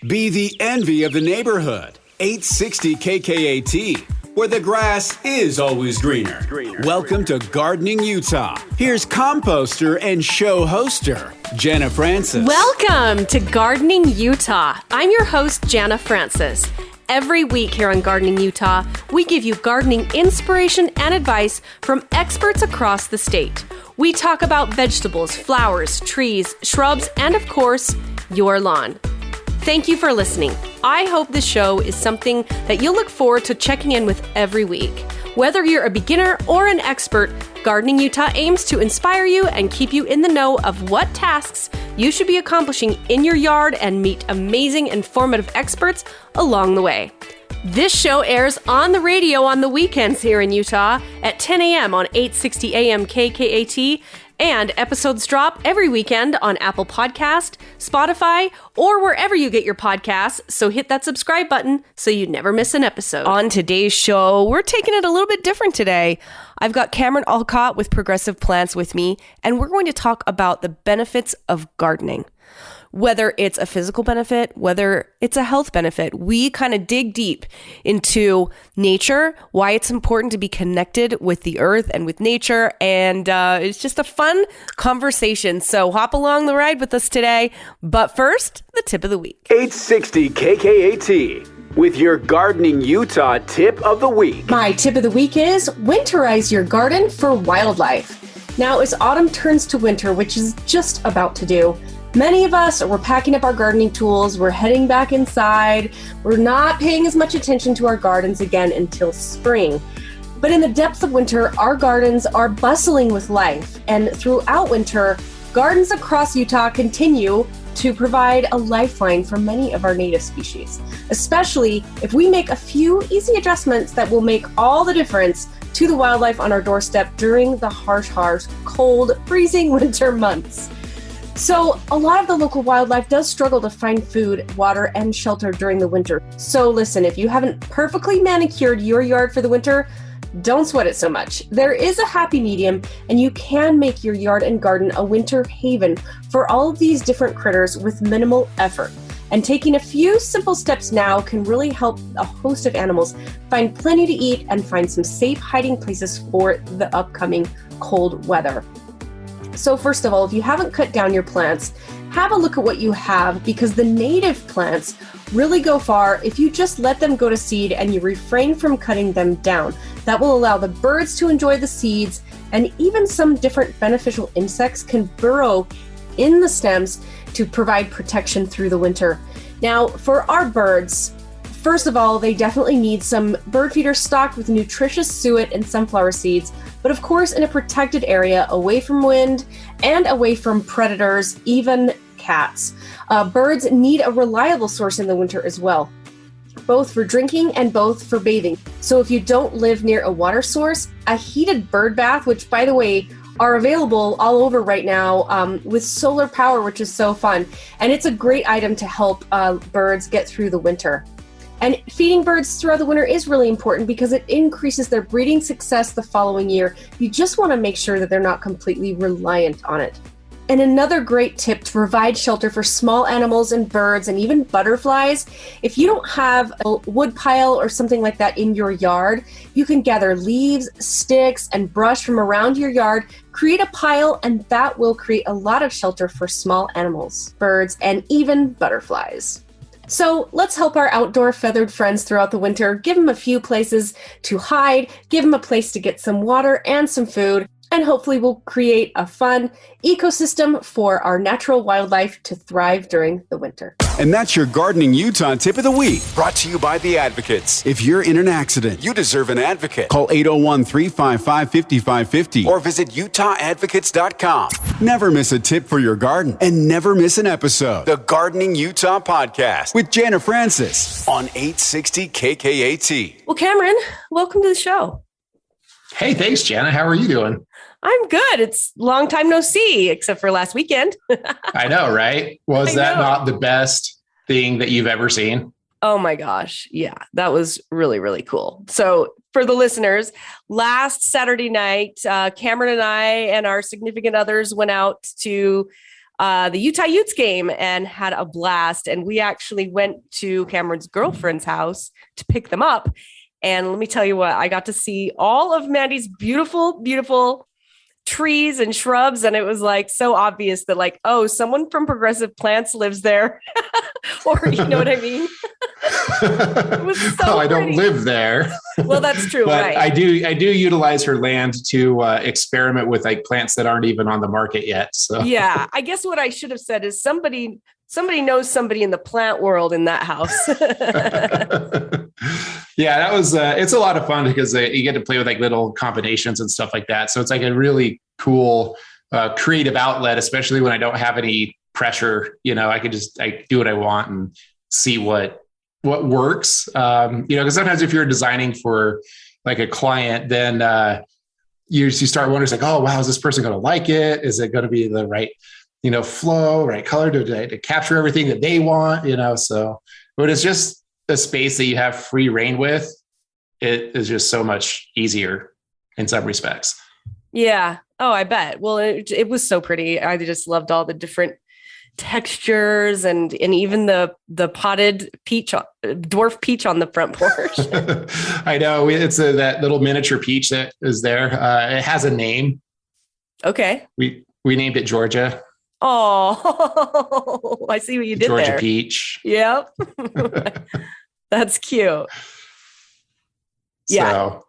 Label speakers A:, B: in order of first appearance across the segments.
A: Be the envy of the neighborhood. 860 KKAT, where the grass is always greener. Welcome to Gardening Utah. Here's composter and show hoster, Jana Francis.
B: Welcome to Gardening Utah. I'm your host, Jana Francis. Every week here on Gardening Utah, we give you gardening inspiration and advice from experts across the state. We talk about vegetables, flowers, trees, shrubs, and of course, your lawn. Thank you for listening. I hope this show is something that you'll look forward to checking in with every week. Whether you're a beginner or an expert, Gardening Utah aims to inspire you and keep you in the know of what tasks you should be accomplishing in your yard and meet amazing, informative experts along the way. This show airs on the radio on the weekends here in Utah at 10 a.m. on 860 AM KKAT, and episodes drop every weekend on Apple Podcast, Spotify, or wherever you get your podcasts, so hit that subscribe button so you never miss an episode. On today's show, we're taking it a little bit different today. I've got Cameron Allcott with Progressive Plants with me, and we're going to talk about the benefits of gardening. Whether it's a physical benefit, whether it's a health benefit, we kind of dig deep into nature, why it's important to be connected with the earth and with nature. And it's just a fun conversation. So hop along the ride with us today. But first, the tip of the week.
A: 860 KKAT with your Gardening Utah tip of the week.
C: My tip of the week is winterize your garden for wildlife. Now, as autumn turns to winter, which is just about to do, many of us, we're packing up our gardening tools, we're heading back inside, we're not paying as much attention to our gardens again until spring. But in the depths of winter, our gardens are bustling with life. And throughout winter, gardens across Utah continue to provide a lifeline for many of our native species, especially if we make a few easy adjustments that will make all the difference to the wildlife on our doorstep during the harsh, cold, freezing winter months. So a lot of the local wildlife does struggle to find food, water, and shelter during the winter. So listen, if you haven't perfectly manicured your yard for the winter, don't sweat it so much. There is a happy medium, and you can make your yard and garden a winter haven for all of these different critters with minimal effort. And taking a few simple steps now can really help a host of animals find plenty to eat and find some safe hiding places for the upcoming cold weather. So first of all, if you haven't cut down your plants, have a look at what you have, because the native plants really go far if you just let them go to seed and you refrain from cutting them down. That will allow the birds to enjoy the seeds, and even some different beneficial insects can burrow in the stems to provide protection through the winter. Now, for our birds, first of all, they definitely need some bird feeders stocked with nutritious suet and sunflower seeds, but of course in a protected area away from wind and away from predators, even cats. Birds need a reliable source in the winter as well, both for drinking and both for bathing. So if you don't live near a water source, a heated bird bath, which by the way, are available all over right now with solar power, which is so fun. And it's a great item to help birds get through the winter. And feeding birds throughout the winter is really important because it increases their breeding success the following year. You just want to make sure that they're not completely reliant on it. And another great tip to provide shelter for small animals and birds and even butterflies, if you don't have a wood pile or something like that in your yard, you can gather leaves, sticks, and brush from around your yard, create a pile, and that will create a lot of shelter for small animals, birds, and even butterflies. So let's help our outdoor feathered friends throughout the winter. Give them a few places to hide, give them a place to get some water and some food, and hopefully we'll create a fun ecosystem for our natural wildlife to thrive during the winter.
A: And that's your Gardening Utah tip of the week, brought to you by the Advocates. If you're in an accident, you deserve an advocate. Call 801-355-5550 or visit utahadvocates.com. Never miss a tip for your garden and never miss an episode. The Gardening Utah Podcast with Jana Francis on 860 KKAT.
B: Well, Cameron, welcome to the show.
D: Hey, thanks, Jana. How are you doing?
B: I'm good. It's long time no see, except for last weekend.
D: I know, right? Was that not the best thing that you've ever seen?
B: Oh my gosh. Yeah, that was really, really cool. So for the listeners, last Saturday night, Cameron and I and our significant others went out to the Utah Utes game and had a blast. And we actually went to Cameron's girlfriend's house to pick them up. And let me tell you what, I got to see all of Mandy's beautiful, beautiful trees and shrubs. And it was like so obvious that like, oh, someone from Progressive Plants lives there. Or you know what I mean? It was so
D: well, I don't live there.
B: Well, that's true.
D: But
B: right.
D: I do utilize her land to experiment with like plants that aren't even on the market yet. So
B: yeah, I guess what I should have said is somebody knows somebody in the plant world in that house.
D: Yeah, that was, it's a lot of fun because you get to play with like little combinations and stuff like that. So it's like a really cool creative outlet, especially when I don't have any pressure. You know, I do what I want and see what works. Because sometimes if you're designing for like a client, then you start wondering like, oh, wow, is this person going to like it? Is it going to be the right, flow, right color to capture everything that they want, so, but it's just a space that you have free reign with. It is just so much easier in some respects. Yeah.
B: Oh, I bet. Well, it was so pretty. I just loved all the different textures and even the potted peach, dwarf peach on the front porch.
D: I know it's that little miniature peach that is there. It has a name.
B: Okay.
D: We named it Georgia.
B: Oh, I see what you did
D: Georgia
B: there.
D: peach.
B: Yep. That's cute. Yeah.
D: So,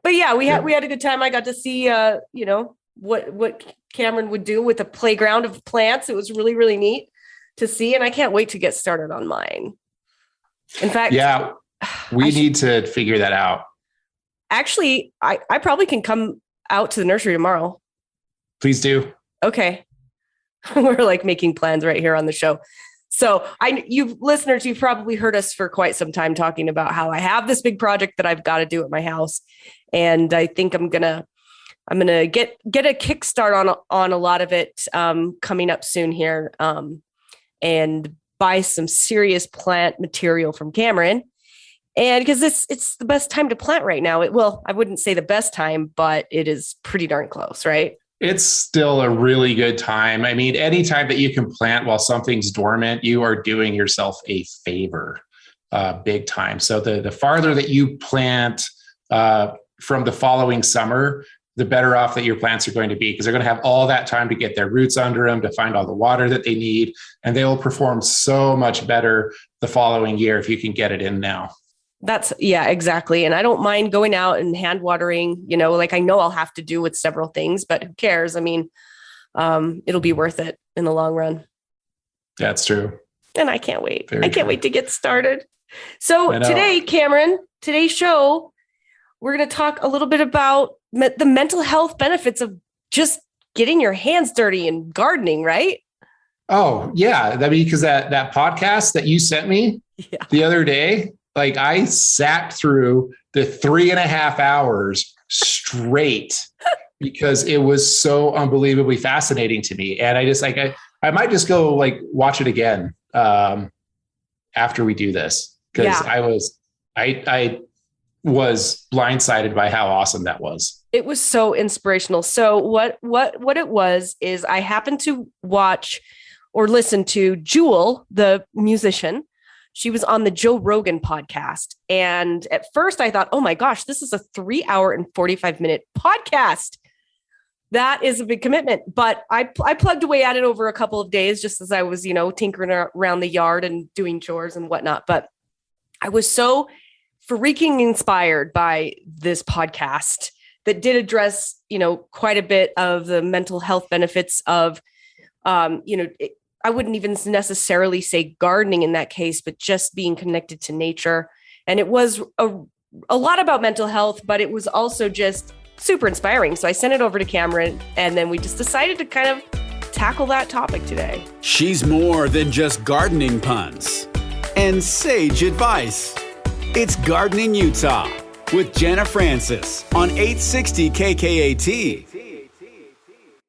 B: but yeah, we had a good time. I got to see, what Cameron would do with a playground of plants. It was really, really neat to see. And I can't wait to get started on mine. In fact,
D: yeah, we need to figure that out.
B: Actually, I probably can come out to the nursery tomorrow.
D: Please do.
B: Okay. We're like making plans right here on the show. So listeners, you've probably heard us for quite some time talking about how I have this big project that I've got to do at my house. And I think I'm going to get a kickstart on a lot of it coming up soon here and buy some serious plant material from Cameron. And because it's the best time to plant right now. I wouldn't say the best time, but it is pretty darn close, right?
D: It's still a really good time. I mean, anytime that you can plant while something's dormant, you are doing yourself a favor, big time. So the farther that you plant from the following summer, the better off that your plants are going to be, because they're going to have all that time to get their roots under them, to find all the water that they need, and they will perform so much better the following year if you can get it in now.
B: Yeah, exactly. And I don't mind going out and hand watering, like I know I'll have to do with several things, but who cares? I mean, it'll be worth it in the long run.
D: That's true.
B: And I can't wait.
D: Very true.
B: Wait to get started. So today, Cameron, today's show, we're going to talk a little bit about the mental health benefits of just getting your hands dirty and gardening, right?
D: Oh, yeah. Because that podcast that you sent me the other day, like I sat through the 3.5 hours straight because it was so unbelievably fascinating to me. And I just I might just go like watch it again after we do this, because I was blindsided by how awesome that was.
B: It was so inspirational. So what it was is I happened to watch or listen to Jewel, the musician. She was on the Joe Rogan podcast. And at first I thought, oh my gosh, this is a 3 hour and 45-minute podcast. That is a big commitment. But I plugged away at it over a couple of days, just as I was, tinkering around the yard and doing chores and whatnot. But I was so freaking inspired by this podcast that did address, quite a bit of the mental health benefits of, I wouldn't even necessarily say gardening in that case, but just being connected to nature. And it was a lot about mental health, but it was also just super inspiring. So I sent it over to Cameron, and then we just decided to kind of tackle that topic today.
A: She's more than just gardening puns and sage advice. It's Gardening Utah with Jana Francis on 860 KKAT.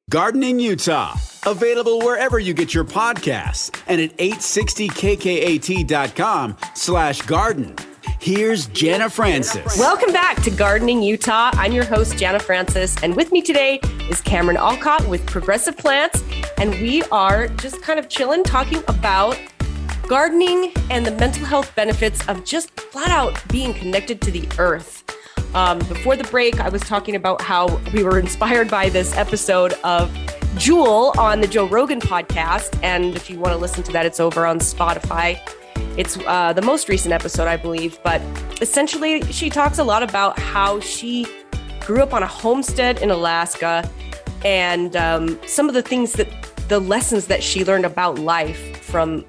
A: Gardening Utah, available wherever you get your podcasts and at 860kkat.com/garden. Here's Jana Francis.
B: Welcome back to Gardening Utah. I'm your host, Jana Francis, and with me today is Cameron Allcott with Progressive Plants and we are just kind of chilling, talking about gardening and the mental health benefits of just flat out being connected to the earth. Before the break, I was talking about how we were inspired by this episode of Jewel on the Joe Rogan podcast. And if you want to listen to that, it's over on Spotify. It's the most recent episode, I believe. But essentially, she talks a lot about how she grew up on a homestead in Alaska and some of the things the lessons that she learned about life from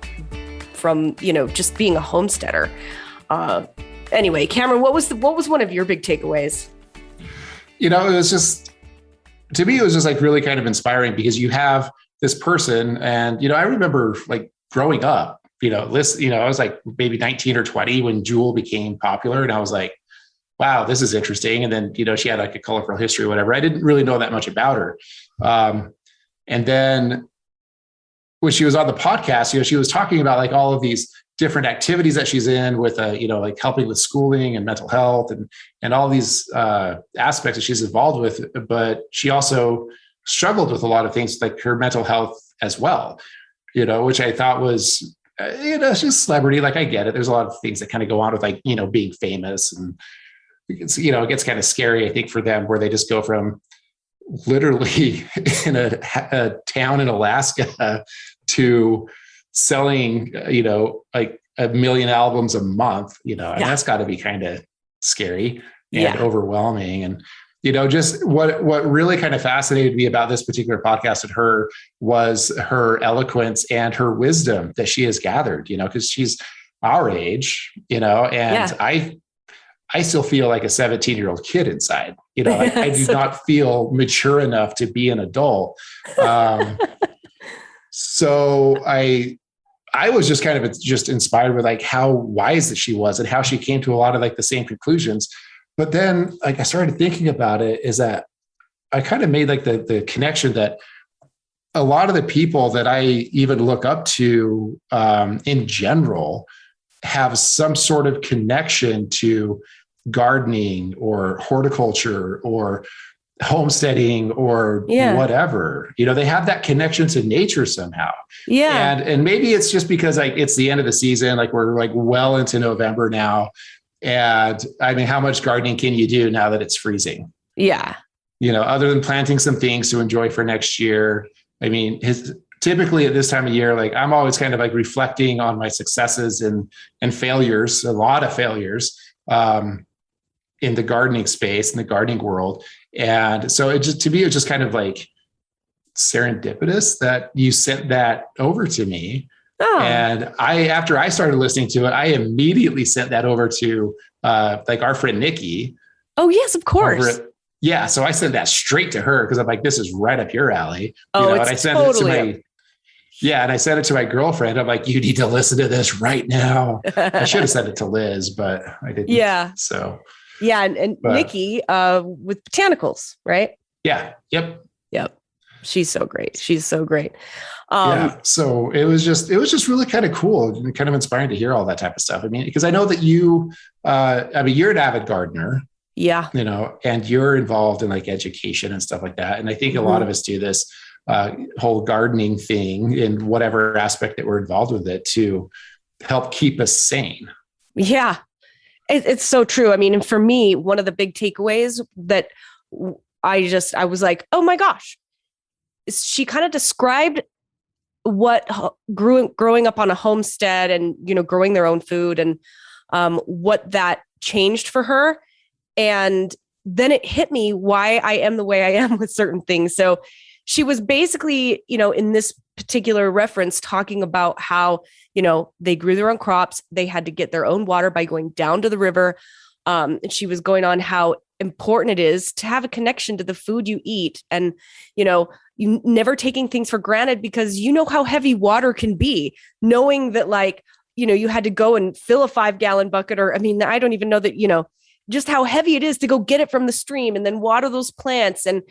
B: just being a homesteader. Anyway, Cameron, what was one of your big takeaways?
D: It was just, to me, it was just like really kind of inspiring because you have this person and, I remember like growing up, I was like maybe 19 or 20 when Jewel became popular. And I was like, wow, this is interesting. And then, she had like a colorful history or whatever. I didn't really know that much about her. And then when she was on the podcast, she was talking about like all of these different activities that she's in with, like helping with schooling and mental health and all these aspects that she's involved with. But she also struggled with a lot of things like her mental health as well, which I thought was, she's a celebrity. Like I get it. There's a lot of things that kind of go on with like, being famous and it's, it gets kind of scary, I think, for them where they just go from literally in a town in Alaska to selling, like 1 million albums a month, and that's got to be kind of scary and overwhelming. And, just what really kind of fascinated me about this particular podcast with her was her eloquence and her wisdom that she has gathered, because she's our age, and I still feel like a 17-year-old kid inside, I do not feel mature enough to be an adult. So I was just kind of just inspired with like how wise that she was and how she came to a lot of like the same conclusions. But then like I started thinking about it is that I kind of made like the connection that a lot of the people that I even look up to in general have some sort of connection to gardening or horticulture or homesteading or whatever, they have that connection to nature somehow. Yeah. And maybe it's just because like it's the end of the season, like we're like well into November now. And I mean, how much gardening can you do now that it's freezing? Yeah. Other than planting some things to enjoy for next year. I mean, typically at this time of year, like I'm always kind of like reflecting on my successes and failures, a lot of failures, in the gardening space, in the gardening world. And so it was just kind of like serendipitous that you sent that over to me. Oh. And after I started listening to it, I immediately sent that over to like our friend Nikki. Oh yes, of course. So I sent that straight to her because I'm like, this is right up your alley. And I sent it to my girlfriend. I'm like, you need to listen to this right now. I should have sent it to Liz, but I didn't. Yeah. So. Yeah. And Nikki with botanicals, right? Yeah. Yep. She's so great. So it was just really kind of cool and kind of inspiring to hear all that type of stuff. I mean, because I know that you're an avid gardener. Yeah. And you're involved in like education and stuff like that. And I think a lot of us do this whole gardening thing in whatever aspect that we're involved with it to help keep us sane. Yeah. It's so true. I mean, and for me, one of the big takeaways that I was like, oh my gosh, she kind of described what growing up on a homestead and, growing their own food and what that changed for her. And then it hit me why I am the way I am with certain things. So she was basically, in this particular reference talking about how, they grew their own crops. They had to get their own water by going down to the river. And she was going on how important it is to have a connection to the food you eat. And, you never taking things for granted because how heavy water can be, knowing that like, you had to go and fill a 5-gallon bucket or, I mean, I don't even know that, just how heavy it is to go get it from the stream and then water those plants and,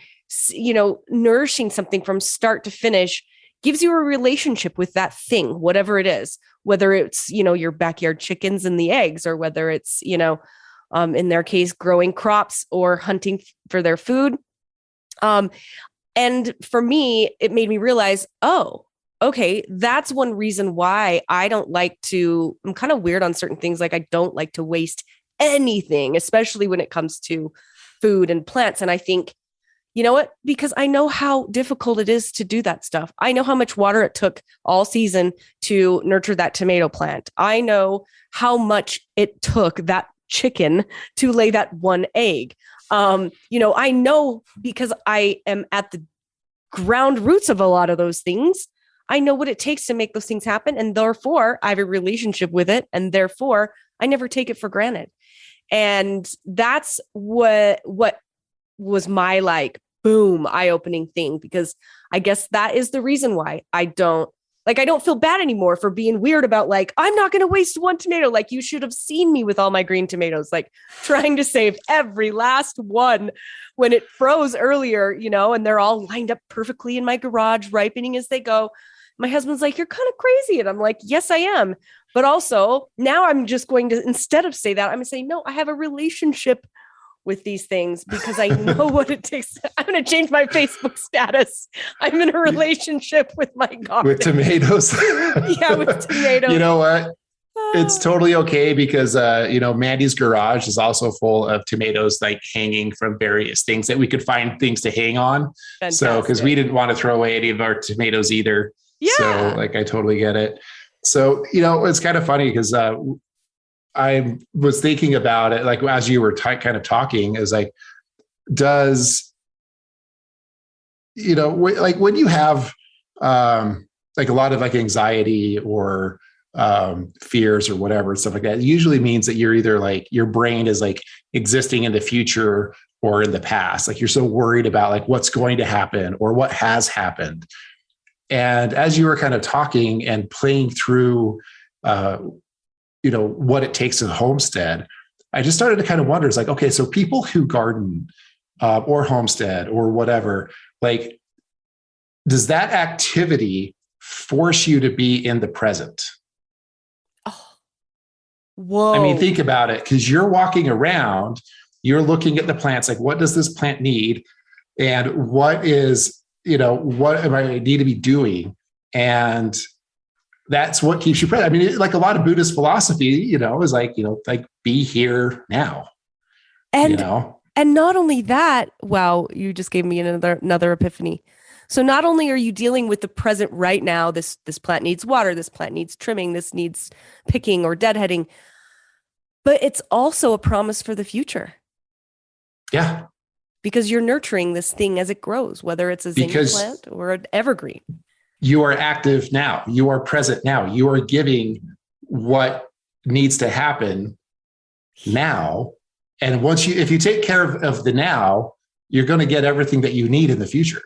D: nourishing something from start to finish gives you a relationship with that thing, whatever it is, whether it's, your backyard chickens and the eggs, or whether it's, in their case, growing crops or hunting for their food.
B: And for me, it made me realize, oh, okay, that's one reason why I'm kind of weird on certain things. Like I don't like to waste anything, especially when it comes to food and plants. And I think, you know what? Because I know how difficult it is to do that stuff. I know how much water it took all season to nurture that tomato plant. I know how much it took that chicken to lay that one egg. I know because I am at the ground roots of a lot of those things. I know what it takes to make those things happen. And therefore, I have a relationship with it. And therefore, I never take it for granted. And that's what was my like boom eye-opening thing, because I guess that is the reason why I don't feel bad anymore for being weird about like, I'm not going to waste one tomato. Like you should have seen me with all my green tomatoes, like trying to save every last one when it froze earlier, and they're all lined up perfectly in my garage, ripening as they go. My husband's like, you're kind of crazy. And I'm like, yes, I am. But also now I'm just going to, instead of say that, I'm going to say, no, I have a relationship with these things because I know what it takes. I'm going to change my Facebook status. I'm in a relationship with my garden.
D: With tomatoes.
B: Yeah, with tomatoes.
D: You know what? It's totally okay because, Mandy's garage is also full of tomatoes, like hanging from various things that we could find things to hang on. Fantastic. So, because we didn't want to throw away any of our tomatoes either. Yeah. So like, I totally get it. So, it's kind of funny because I was thinking about it, like as you were kind of talking, is like, like when you have like a lot of like anxiety or fears or whatever, stuff like that, it usually means that you're either like your brain is like existing in the future or in the past. Like you're so worried about like what's going to happen or what has happened. And as you were kind of talking and playing through, what it takes to homestead, I just started to kind of wonder, it's like, okay, so people who garden or homestead or whatever, like, does that activity force you to be in the present?
B: Oh, whoa.
D: I mean, think about it, because you're walking around, you're looking at the plants, like, what does this plant need? And what am I need to be doing? And that's what keeps you present. I mean, like a lot of Buddhist philosophy, is like, like be here now.
B: And not only that, wow, you just gave me another epiphany. So not only are you dealing with the present right now, this plant needs water, this plant needs trimming, this needs picking or deadheading, but it's also a promise for the future.
D: Yeah.
B: Because you're nurturing this thing as it grows, whether it's a zinnia plant or an evergreen.
D: You are active now. You are present now. You are giving what needs to happen now. And if you take care of the now, you're going to get everything that you need in the future.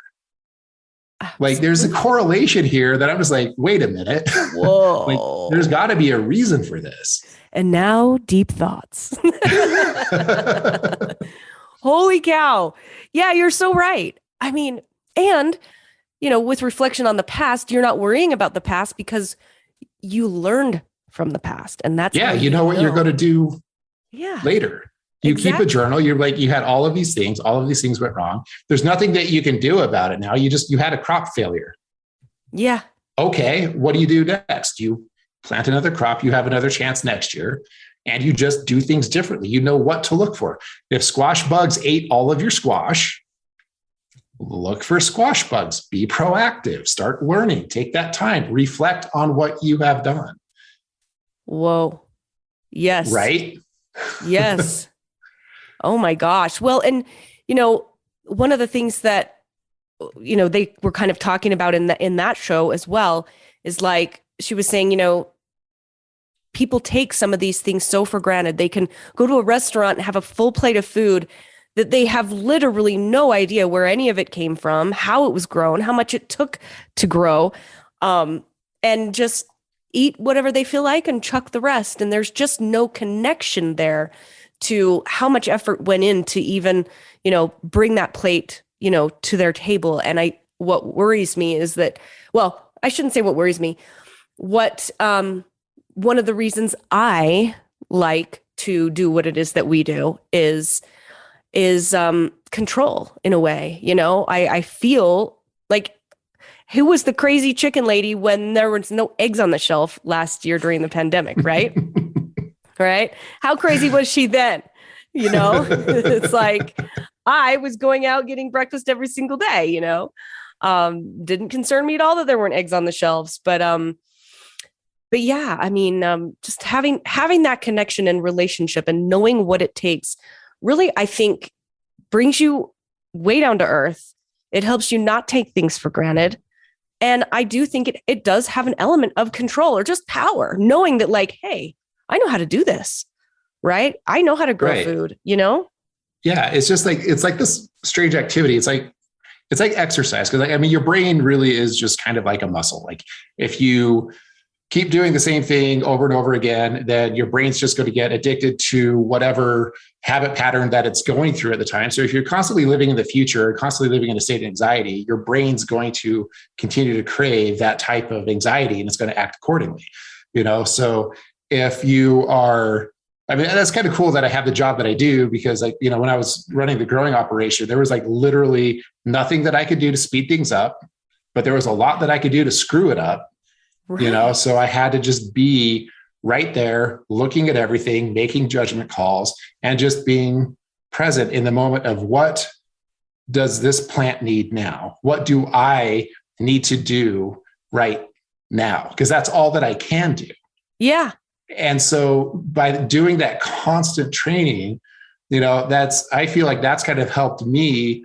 D: Absolutely. Like there's a correlation here that I was like, wait a minute.
B: Whoa.
D: Like, there's got to be a reason for this.
B: And now deep thoughts. Holy cow. Yeah, you're so right. I mean, and with reflection on the past, you're not worrying about the past because you learned from the past. And that's
D: what you're going to do later. You keep a journal. You're like, you had all of these things went wrong. There's nothing that you can do about it now. You had a crop failure.
B: Yeah.
D: Okay. What do you do next? You plant another crop. You have another chance next year. And you just do things differently. You know what to look for. If squash bugs ate all of your squash, look for squash bugs. Be proactive. Start learning. Take that time. Reflect on what you have done.
B: Whoa. Yes.
D: Right?
B: Yes. Oh my gosh. Well, and, one of the things that, they were kind of talking about in that show as well is like, she was saying, people take some of these things so for granted. They can go to a restaurant and have a full plate of food that they have literally no idea where any of it came from, how it was grown, how much it took to grow, and just eat whatever they feel like and chuck the rest. And there's just no connection there to how much effort went in to even, bring that plate, to their table. And what worries me is that, well, I shouldn't say what worries me. One of the reasons I like to do what it is that we do is because control in a way. I feel like, who was the crazy chicken lady when there was no eggs on the shelf last year during the pandemic, right? Right? How crazy was she then? It's like, I was going out getting breakfast every single day, didn't concern me at all that there weren't eggs on the shelves. But yeah, I mean, just having that connection and relationship and knowing what it takes really, I think, brings you way down to earth. It helps you not take things for granted. And I do think it does have an element of control or just power, knowing that like, hey, I know how to do this, right? I know how to grow food,
D: Yeah. It's just like, it's like this strange activity. It's like exercise. Cause your brain really is just kind of like a muscle. Like if you keep doing the same thing over and over again, then your brain's just going to get addicted to whatever habit pattern that it's going through at the time. So if you're constantly living in the future, constantly living in a state of anxiety, your brain's going to continue to crave that type of anxiety and it's going to act accordingly. So if you are, that's kind of cool that I have the job that I do because when I was running the growing operation, there was like literally nothing that I could do to speed things up, but there was a lot that I could do to screw it up. Right. So I had to just be right there, looking at everything, making judgment calls, and just being present in the moment of what does this plant need now? What do I need to do right now? Because that's all that I can do.
B: Yeah.
D: And so by doing that constant training, I feel like that's kind of helped me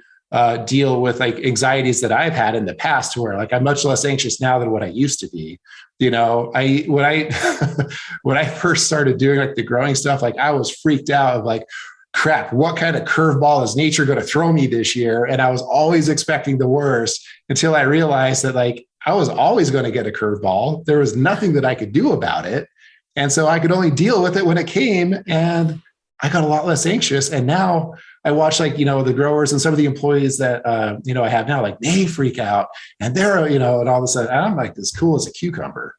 D: deal with like anxieties that I've had in the past where like I'm much less anxious now than what I used to be. When I first started doing like the growing stuff, like I was freaked out of like, crap, what kind of curveball is nature going to throw me this year? And I was always expecting the worst until I realized that like I was always going to get a curveball. There was nothing that I could do about it. And so I could only deal with it when it came, and I got a lot less anxious. And now I watch like, the growers and some of the employees that, I have now, like they freak out and they're, and all of a sudden I'm like as cool as a cucumber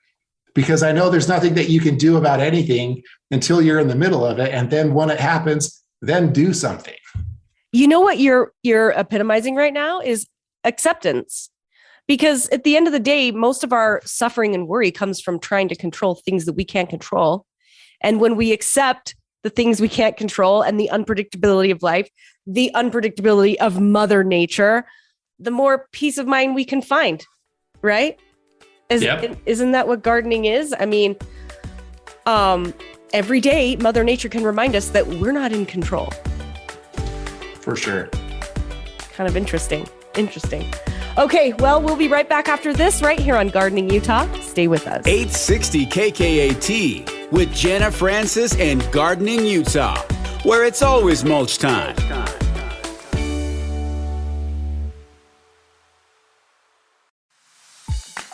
D: because I know there's nothing that you can do about anything until you're in the middle of it. And then when it happens, then do something.
B: You know what you're epitomizing right now is acceptance. Because at the end of the day, most of our suffering and worry comes from trying to control things that we can't control. And when we accept the things we can't control and the unpredictability of life, the unpredictability of Mother Nature, the more peace of mind we can find, right? Isn't that what gardening is? I mean, every day, Mother Nature can remind us that we're not in control.
D: For sure.
B: Kind of interesting. Okay, well, we'll be right back after this right here on Gardening Utah. Stay with us.
A: 860 KKAT with Jana Francis and Gardening Utah, where it's always mulch time.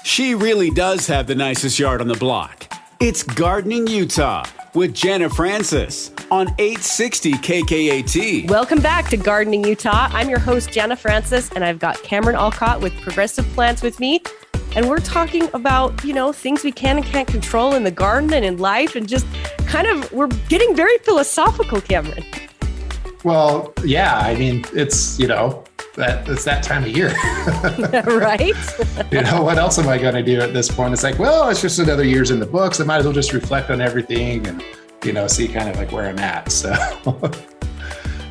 A: She really does have the nicest yard on the block. It's Gardening Utah with Jana Francis on 860 KKAT.
B: Welcome back to Gardening Utah. I'm your host, Jana Francis, and I've got Cameron Allcott with Progressive Plants with me. And we're talking about, things we can and can't control in the garden and in life, and just we're getting very philosophical, Cameron.
D: Well, yeah, I mean, it's, it's that time of year.
B: Right?
D: What else am I going to do at this point? It's like, well, it's just another year's in the books. I might as well just reflect on everything and, see kind of like where I'm at. So,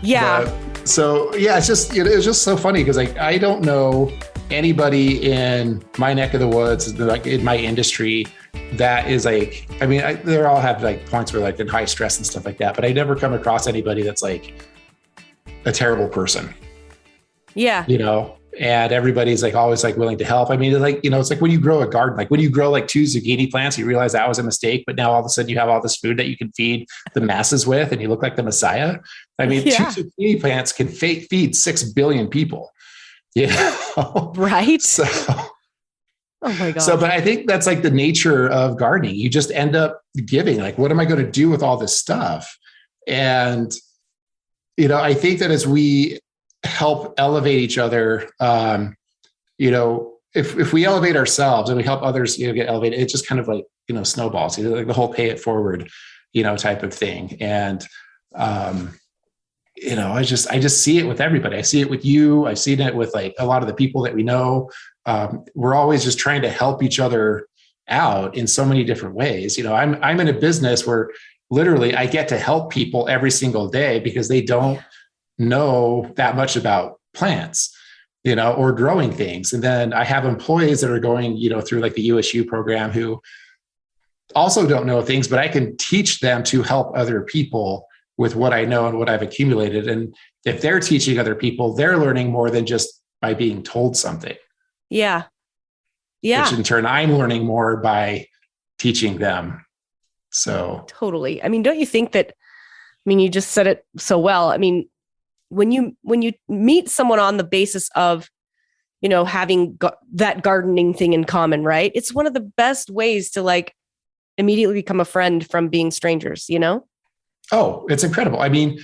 B: yeah.
D: It's just so funny because I don't know anybody in my neck of the woods, like in my industry, that is like, they all have like points where like in high stress and stuff like that, but I never come across anybody that's like a terrible person.
B: Yeah.
D: And everybody's like always like willing to help. I mean, it's like when you grow a garden, like when you grow like 2 zucchini plants, you realize that was a mistake, but now all of a sudden you have all this food that you can feed the masses with and you look like the Messiah. I mean, 2 zucchini plants can feed 6 billion people.
B: Right.
D: So,
B: oh my God.
D: So, but I think that's like the nature of gardening. You just end up giving, like, what am I going to do with all this stuff? And, I think that as we help elevate each other, if we elevate ourselves and we help others, get elevated, it just kind of like, snowballs, like the whole pay it forward, type of thing. And, I just see it with everybody. I see it with you. I've seen it with like a lot of the people that we know. We're always just trying to help each other out in so many different ways. I'm in a business where literally I get to help people every single day because they don't know that much about plants, or growing things. And then I have employees that are going, through like the USU program who also don't know things, but I can teach them to help other people with what I know and what I've accumulated. And if they're teaching other people, they're learning more than just by being told something.
B: Yeah. Yeah.
D: Which in turn, I'm learning more by teaching them. So
B: totally. I mean, don't you think that, you just said it so well. I mean, when you meet someone on the basis of, having that gardening thing in common, right? It's one of the best ways to like immediately become a friend from being strangers,
D: Oh, it's incredible. I mean,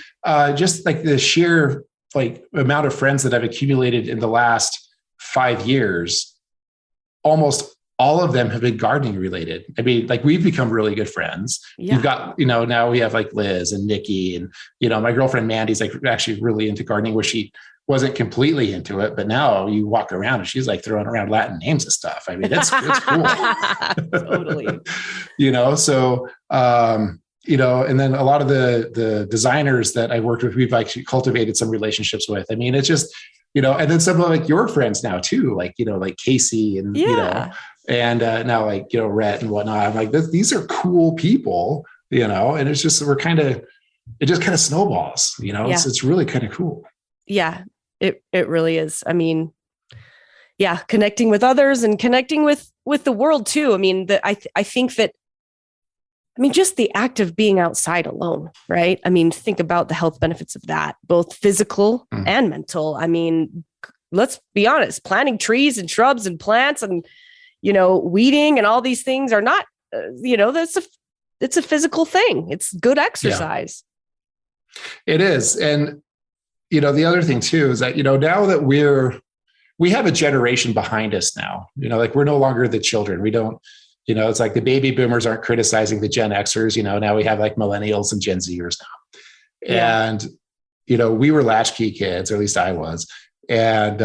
D: just like the sheer like amount of friends that I've accumulated in the last 5 years, almost all of them have been gardening related. I mean, like we've become really good friends.
B: Yeah.
D: You've got, now we have like Liz and Nikki and, my girlfriend Mandy's like actually really into gardening where she wasn't completely into it, but now you walk around and she's like throwing around Latin names and stuff. I mean, it's cool.
B: Totally.
D: So, and then a lot of the designers that I worked with, we've actually cultivated some relationships with. I mean, it's just, and then some of like your friends now too, like, like Casey and, and now like, Rhett and whatnot. I'm like, these are cool people, and it's just, it just kind of snowballs, it's really kind of cool.
B: Yeah, it really is. I mean, yeah, connecting with others and connecting with the world too. I mean, I think that, just the act of being outside alone, right? I mean, think about the health benefits of that, both physical and mental. I mean, let's be honest, planting trees and shrubs and plants and, weeding and all these things are not, it's a physical thing. It's good exercise.
D: Yeah. It is. And, the other thing too, is that, now that we have a generation behind us now, like we're no longer the children. We don't, it's like the baby boomers aren't criticizing the Gen Xers, now we have like millennials and Gen Zers now. Yeah. And, we were latchkey kids, or at least I was. And,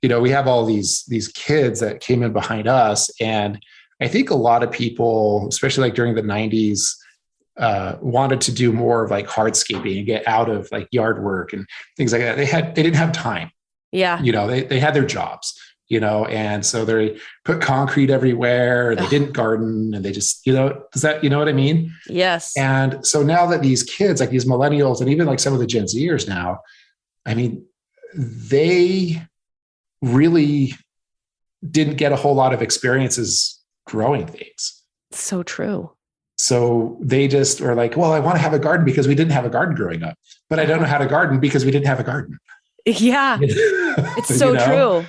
D: we have all these kids that came in behind us. And I think a lot of people, especially like during the 90s, wanted to do more of like hardscaping and get out of like yard work and things like that. They didn't have time.
B: Yeah.
D: They had their jobs, and so they put concrete everywhere. They didn't garden and they just, does that, what I mean?
B: Yes.
D: And so now that these kids, like these millennials and even like some of the Gen Zers now, I mean, they really didn't get a whole lot of experiences growing things.
B: So true.
D: So they just are like, well, I want to have a garden because we didn't have a garden growing up, but I don't know how to garden because we didn't have a garden.
B: Yeah. It's so true.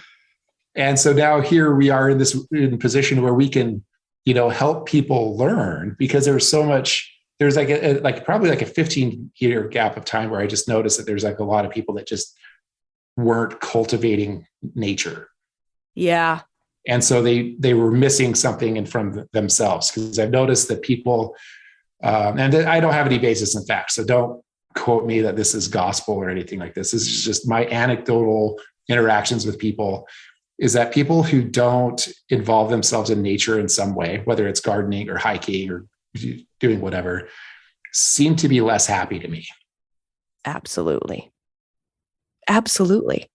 D: And so now here we are in a position where we can, help people learn because there's like probably like a 15-year gap of time where I just noticed that there's like a lot of people that just weren't cultivating nature.
B: Yeah.
D: And so they were missing something from themselves, because I've noticed that people, and I don't have any basis in fact, so don't quote me that this is gospel or anything like this. This is just my anecdotal interactions with people, is that people who don't involve themselves in nature in some way, whether it's gardening or hiking or doing whatever, seem to be less happy to me.
B: Absolutely. Absolutely.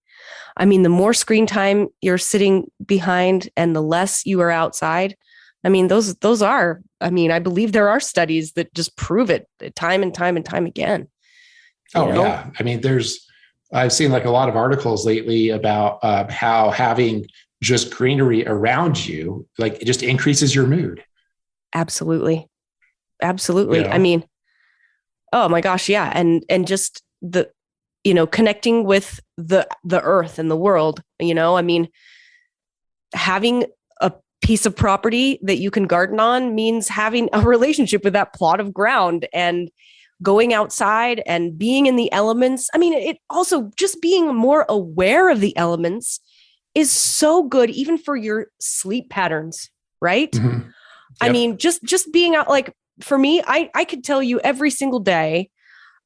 B: I mean, the more screen time you're sitting behind and the less you are outside, I mean, those are, I believe there are studies that just prove it time and time and time again.
D: Yeah. I mean, I've seen like a lot of articles lately about how having just greenery around you, like it just increases your mood.
B: Absolutely. Absolutely. I mean, oh my gosh. Yeah. And just the, connecting with the earth and the world, I mean, having a piece of property that you can garden on means having a relationship with that plot of ground and going outside and being in the elements. I mean, it also just being more aware of the elements is so good, even for your sleep patterns, right? Mm-hmm. Yep. I mean, just being out, like for me, I could tell you every single day,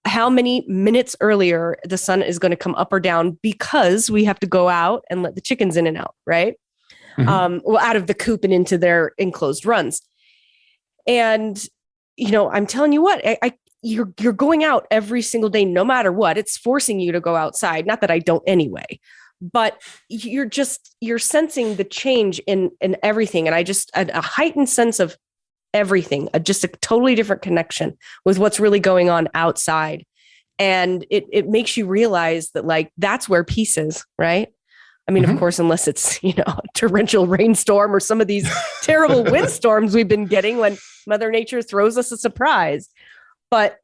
B: how many minutes earlier the sun is going to come up or down because we have to go out and let the chickens in and out, right? Well, out of the coop and into their enclosed runs. And, I'm telling you what, you're going out every single day, no matter what. It's forcing you to go outside. Not that I don't anyway, but you're sensing the change in everything. And a heightened sense of everything, just a totally different connection with what's really going on outside. And it makes you realize that like, that's where peace is, right? I mean, of course, unless it's, a torrential rainstorm or some of these terrible windstorms we've been getting when Mother Nature throws us a surprise. But,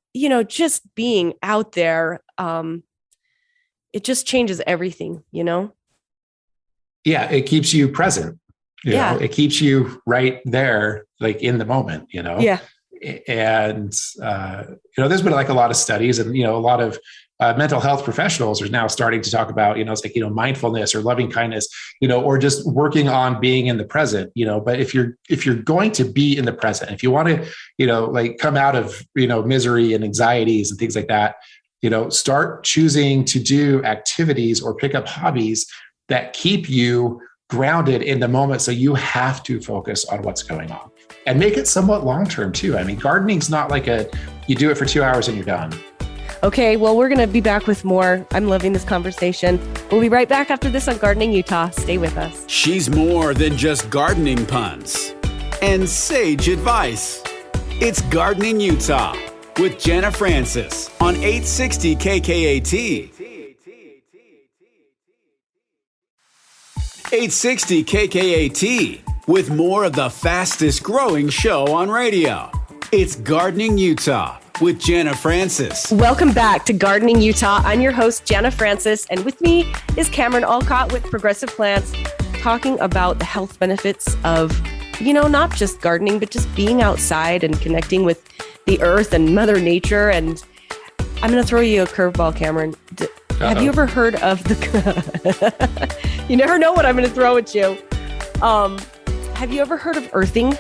B: just being out there, it just changes everything, Yeah,
D: it keeps you present. You know, it keeps you right there, like in the moment, Yeah. And, there's been like a lot of studies and, a lot of mental health professionals are now starting to talk about, it's like, mindfulness or loving kindness, or just working on being in the present, but if you're going to be in the present, if you want to, like come out of, misery and anxieties and things like that, start choosing to do activities or pick up hobbies that keep you grounded in the moment. So you have to focus on what's going on and make it somewhat long-term too. I mean, gardening's not like you do it for 2 hours and you're done.
B: Okay, well, we're going to be back with more. I'm loving this conversation. We'll be right back after this on Gardening Utah. Stay with us.
A: She's more than just gardening puns and sage advice. It's Gardening Utah with Jana Francis on 860 KKAT. 860 KKAT with more of the fastest growing show on radio. It's Gardening Utah with Jana Francis.
B: Welcome back to Gardening Utah. I'm your host, Jana Francis, and with me is Cameron Allcott with Progressive Plants, talking about the health benefits of, not just gardening, but just being outside and connecting with the earth and Mother Nature. And I'm going to throw you a curveball, Cameron. Have you ever heard of the... You never know what I'm going to throw at you. Have you ever heard of earthing?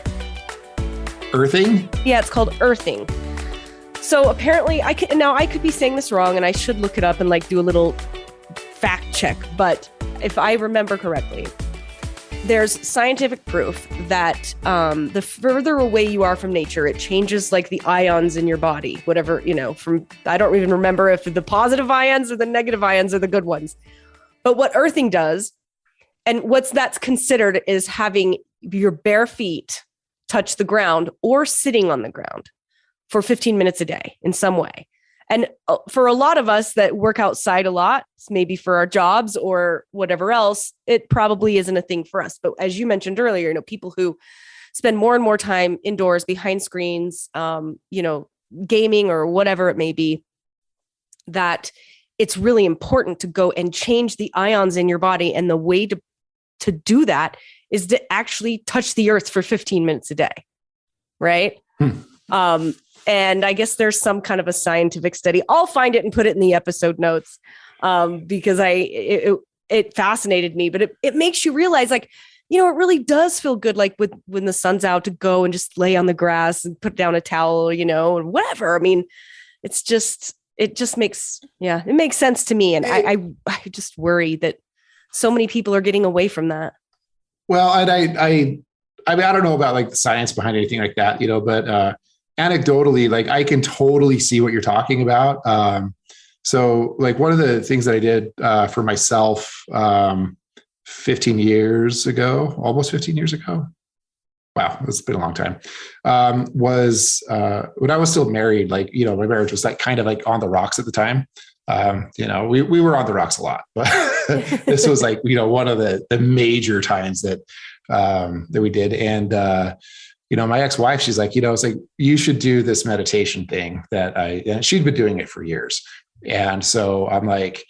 D: Earthing?
B: Yeah, it's called earthing. So apparently I could be saying this wrong and I should look it up and like do a little fact check. But if I remember correctly, there's scientific proof that the further away you are from nature, it changes like the ions in your body, whatever, I don't even remember if the positive ions or the negative ions are the good ones. But what earthing does and that's considered is having your bare feet touch the ground or sitting on the ground for 15 minutes a day in some way. And for a lot of us that work outside a lot, maybe for our jobs or whatever else, it probably isn't a thing for us. But as you mentioned earlier, people who spend more and more time indoors behind screens, gaming or whatever it may be, that it's really important to go and change the ions in your body. And the way to do that is to actually touch the earth for 15 minutes a day. Right. And I guess there's some kind of a scientific study. I'll find it and put it in the episode notes because it fascinated me. But it makes you realize, like, it really does feel good, like when the sun's out, to go and just lay on the grass and put down a towel, or whatever. I mean, it just makes sense to me. And I just worry that so many people are getting away from that.
D: Well, and I mean, I don't know about like the science behind anything like that, but anecdotally, like I can totally see what you're talking about. So like one of the things that I did for myself 15 years ago, almost 15 years ago. Wow, it's been a long time. Was when I was still married, like, my marriage was like kind of like on the rocks at the time. We were on the rocks a lot, but this was like, one of the major times that we did. And, my ex-wife, she's like, it's like, you should do this meditation thing and she'd been doing it for years. And so I'm like,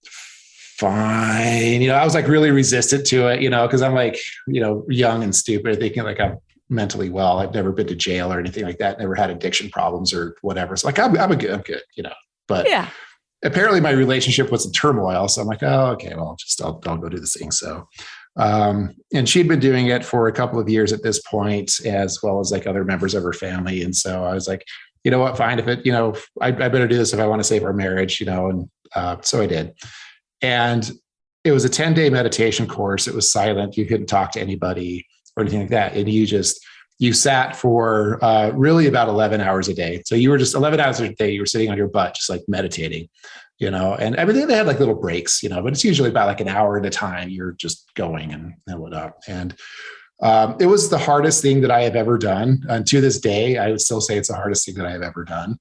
D: fine. I was like really resistant to it, cause I'm like, young and stupid, thinking like I'm mentally well. I've never been to jail or anything like that. Never had addiction problems or whatever. So like, I'm good, but yeah, apparently my relationship was in turmoil. So I'm like, oh, okay, well, I'll go do this thing. So, and she'd been doing it for a couple of years at this point, as well as like other members of her family. And so I was like, you know what, fine. If it, I better do this if I want to save our marriage, and so I did. And it was a 10-day meditation course. It was silent. You couldn't talk to anybody or anything like that. And you sat for really about 11 hours a day. So you were just 11 hours a day, you were sitting on your butt, just like meditating, and everything. They had like little breaks, but it's usually about like an hour at a time. You're just going and whatnot. And it was the hardest thing that I have ever done. And to this day, I would still say it's the hardest thing that I have ever done.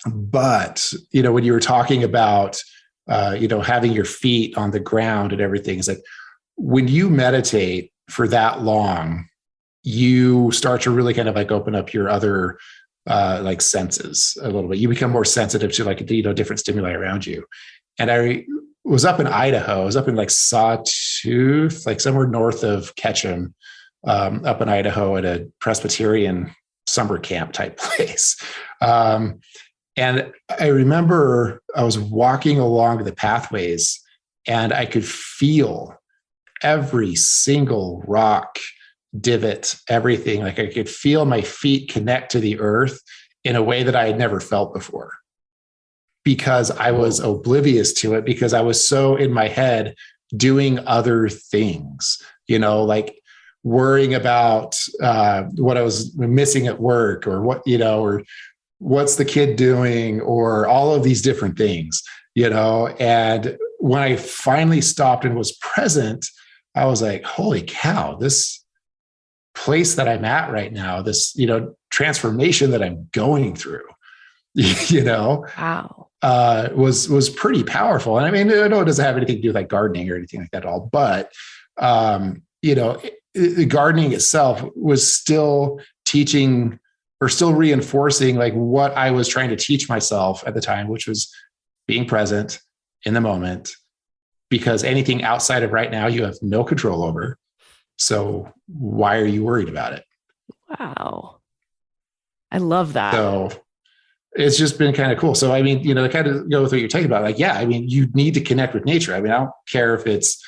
D: But, when you were talking about, having your feet on the ground and everything, is that when you meditate for that long, you start to really kind of like open up your other like senses a little bit. You become more sensitive to like, different stimuli around you. And I was up in Idaho. I was up in like Sawtooth, like somewhere north of Ketchum, up in Idaho at a Presbyterian summer camp type place. And I remember I was walking along the pathways and I could feel every single rock, divot, everything. Like I could feel my feet connect to the earth in a way that I had never felt before, because I was oblivious to it, because I was so in my head doing other things, like worrying about what I was missing at work, or what, or what's the kid doing, or all of these different things, and when I finally stopped and was present, I was like, holy cow, this place that I'm at right now, this, transformation that I'm going through,
B: Wow.
D: Was pretty powerful. And I mean, I know it doesn't have anything to do with like gardening or anything like that at all, but, the gardening itself was still teaching or still reinforcing like what I was trying to teach myself at the time, which was being present in the moment, because anything outside of right now, you have no control over. So why are you worried about it?
B: Wow. I love that.
D: So it's just been kind of cool. So, I mean, to kind of go with what you're talking about, like, yeah, I mean, you need to connect with nature. I mean, I don't care if it's,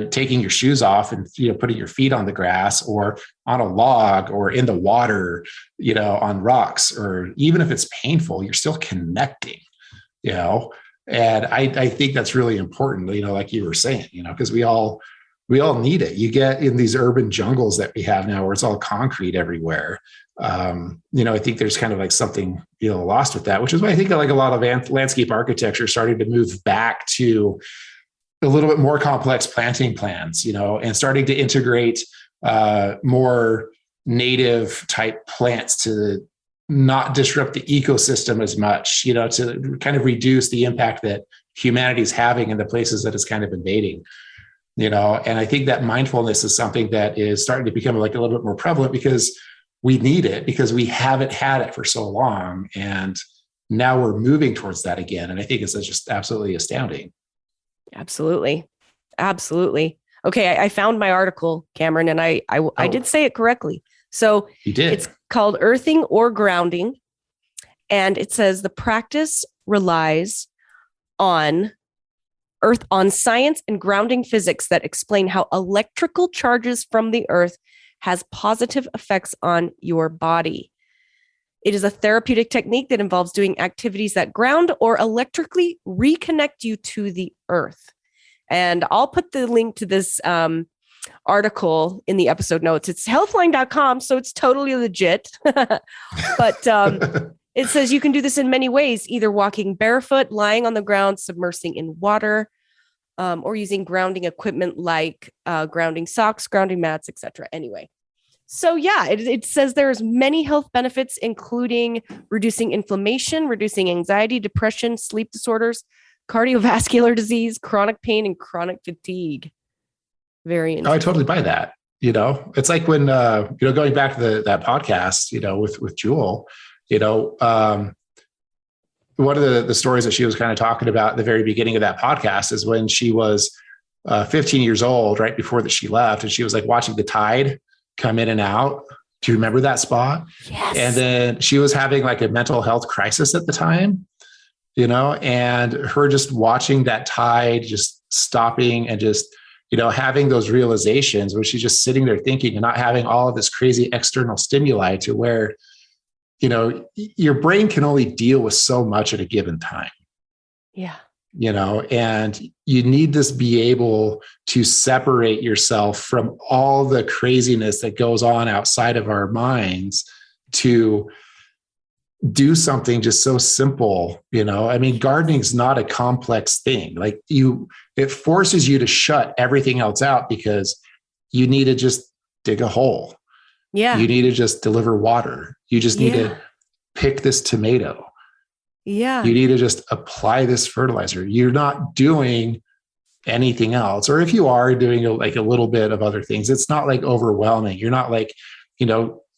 D: taking your shoes off and, putting your feet on the grass or on a log or in the water, on rocks, or even if it's painful, you're still connecting, and I think that's really important, like you were saying, because we all need it. You get in these urban jungles that we have now where it's all concrete everywhere. I think there's kind of like something, lost with that, which is why I think like a lot of landscape architecture starting to move back to a little bit more complex planting plans, and starting to integrate more native type plants to not disrupt the ecosystem as much, to kind of reduce the impact that humanity is having in the places that it's kind of invading. And I think that mindfulness is something that is starting to become like a little bit more prevalent, because we need it, because we haven't had it for so long. And now we're moving towards that again. And I think it's just absolutely astounding.
B: Absolutely. Absolutely. Okay. I found my article, Cameron, and I did say it correctly. So
D: you did.
B: It's called Earthing or Grounding. And it says the practice relies on science and grounding physics that explain how electrical charges from the earth has positive effects on your body. It is a therapeutic technique that involves doing activities that ground or electrically reconnect you to the earth. And I'll put the link to this article in the episode notes. It's healthline.com, so it's totally legit. But it says you can do this in many ways, either walking barefoot, lying on the ground, submersing in water, or using grounding equipment like grounding socks, grounding mats, etc. Anyway. So yeah, it says there's many health benefits, including reducing inflammation, reducing anxiety, depression, sleep disorders, cardiovascular disease, chronic pain, and chronic fatigue. Very interesting.
D: I totally buy that. It's like when, going back to that podcast, with Jewel, one of the stories that she was kind of talking about at the very beginning of that podcast is when she was 15 years old, right before that she left, and she was like watching the tide come in and out. Do you remember that spot?
B: Yes.
D: And then she was having like a mental health crisis at the time, and her just watching that tide, just stopping and just, having those realizations where she's just sitting there thinking and not having all of this crazy external stimuli to where, your brain can only deal with so much at a given time.
B: Yeah.
D: And you need to be able to separate yourself from all the craziness that goes on outside of our minds to do something just so simple. Gardening's not a complex thing. Like it forces you to shut everything else out because you need to just dig a hole.
B: Yeah.
D: You need to just deliver water. You just need to pick this tomato.
B: Yeah.
D: You need to just apply this fertilizer. You're not doing anything else. Or if you are doing like a little bit of other things, it's not like overwhelming. You're not like,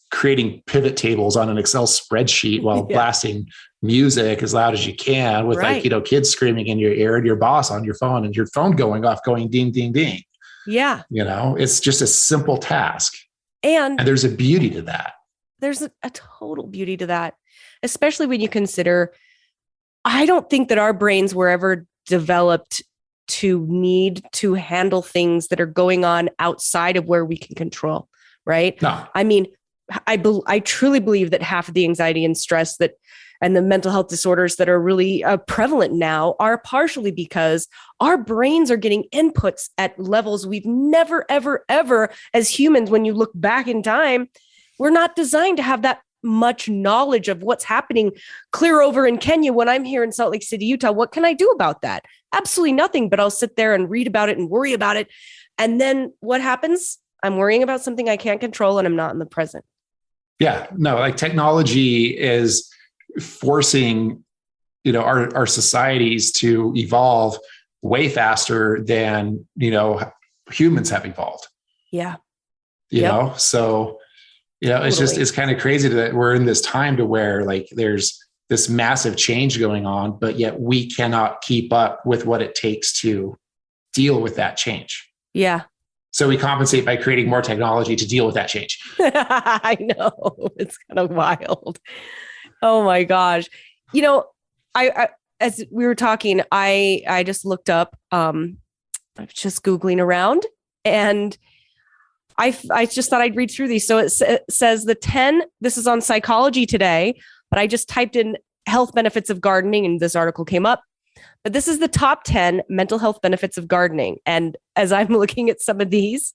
D: creating pivot tables on an Excel spreadsheet while blasting music as loud as you can with kids screaming in your ear and your boss on your phone and your phone going off, going ding, ding, ding.
B: Yeah.
D: It's just a simple task.
B: And
D: there's a beauty to that.
B: There's a total beauty to that, especially when you consider, I don't think that our brains were ever developed to need to handle things that are going on outside of where we can control, right?
D: No.
B: I truly believe that half of the anxiety and stress and the mental health disorders that are really prevalent now are partially because our brains are getting inputs at levels we've never, ever, ever as humans, when you look back in time, we're not designed to have that much knowledge of what's happening clear over in Kenya when I'm here in Salt Lake City, Utah. What can I do about that? Absolutely nothing, but I'll sit there and read about it and worry about it. And then what happens? I'm worrying about something I can't control and I'm not in the present.
D: Yeah, no, like technology is forcing, our societies to evolve way faster than, humans have evolved.
B: Yeah.
D: So, it's kind of crazy that we're in this time to where like there's this massive change going on, but yet we cannot keep up with what it takes to deal with that change.
B: Yeah.
D: So we compensate by creating more technology to deal with that change.
B: I know. It's kind of wild. Oh my gosh. I as we were talking, I just looked up, I was just Googling around and I just thought I'd read through these. So it says this is on Psychology Today, but I just typed in health benefits of gardening and this article came up. But this is the top 10 mental health benefits of gardening. And as I'm looking at some of these,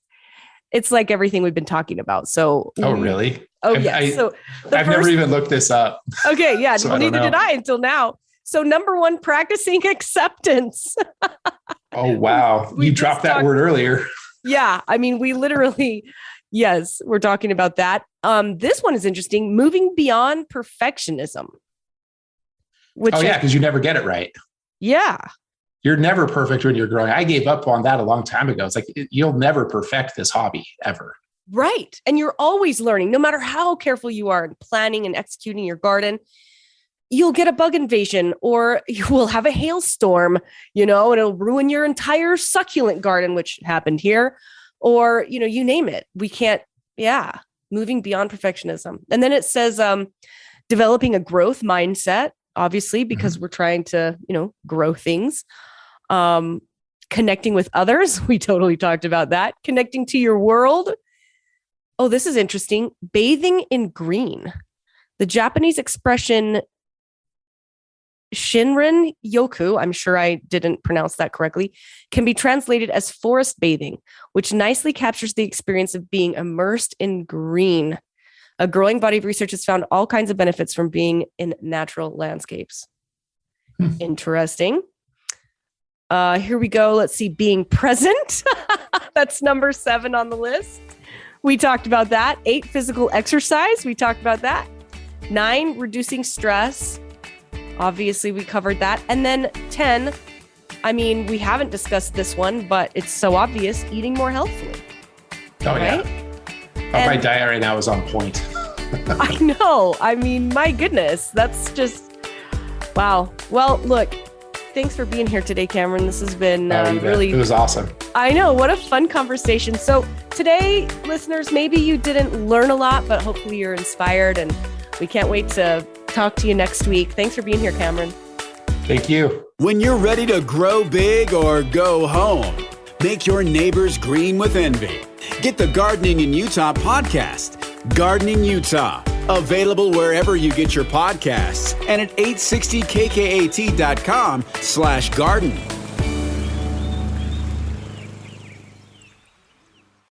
B: it's like everything we've been talking about. So,
D: really?
B: Oh, yeah. So
D: I've never even looked this up.
B: Okay. Yeah.
D: So
B: well, neither did I until now. So number one, practicing acceptance.
D: Oh, wow. You dropped that word earlier.
B: Yeah. We literally, yes, we're talking about that. This one is interesting. Moving beyond perfectionism.
D: Because you never get it right.
B: Yeah.
D: You're never perfect when you're growing. I gave up on that a long time ago. It's like, you'll never perfect this hobby ever.
B: Right. And you're always learning, no matter how careful you are in planning and executing your garden. You'll get a bug invasion or you will have a hailstorm, and it'll ruin your entire succulent garden, which happened here, or, you name it. We can't. Yeah. Moving beyond perfectionism. And then it says, developing a growth mindset, obviously, because we're trying to, grow things. Connecting with others. We totally talked about that. Connecting to your world. Oh, this is interesting. Bathing in green. The Japanese expression Shinrin yoku, I'm sure I didn't pronounce that correctly, can be translated as forest bathing, which nicely captures the experience of being immersed in green. A growing body of research has found all kinds of benefits from being in natural landscapes. Interesting. Here we go. Let's see. Being present. That's number 7 on the list. We talked about that. 8, physical exercise. We talked about that. 9, reducing stress. Obviously, we covered that. And then 10, we haven't discussed this one, but it's so obvious, eating more healthfully.
D: Oh, right? Yeah. My diet right now is on point.
B: I know. My goodness, that's just, wow. Well, look, thanks for being here today, Cameron. This has been really...
D: It was awesome.
B: I know. What a fun conversation. So today, listeners, maybe you didn't learn a lot, but hopefully you're inspired, and we can't wait to talk to you next week. Thanks for being here, Cameron.
D: Thank you.
A: When you're ready to grow big or go home, make your neighbors green with envy. Get the Gardening in Utah podcast. Gardening Utah. Available wherever you get your podcasts and at 860kkat.com/garden.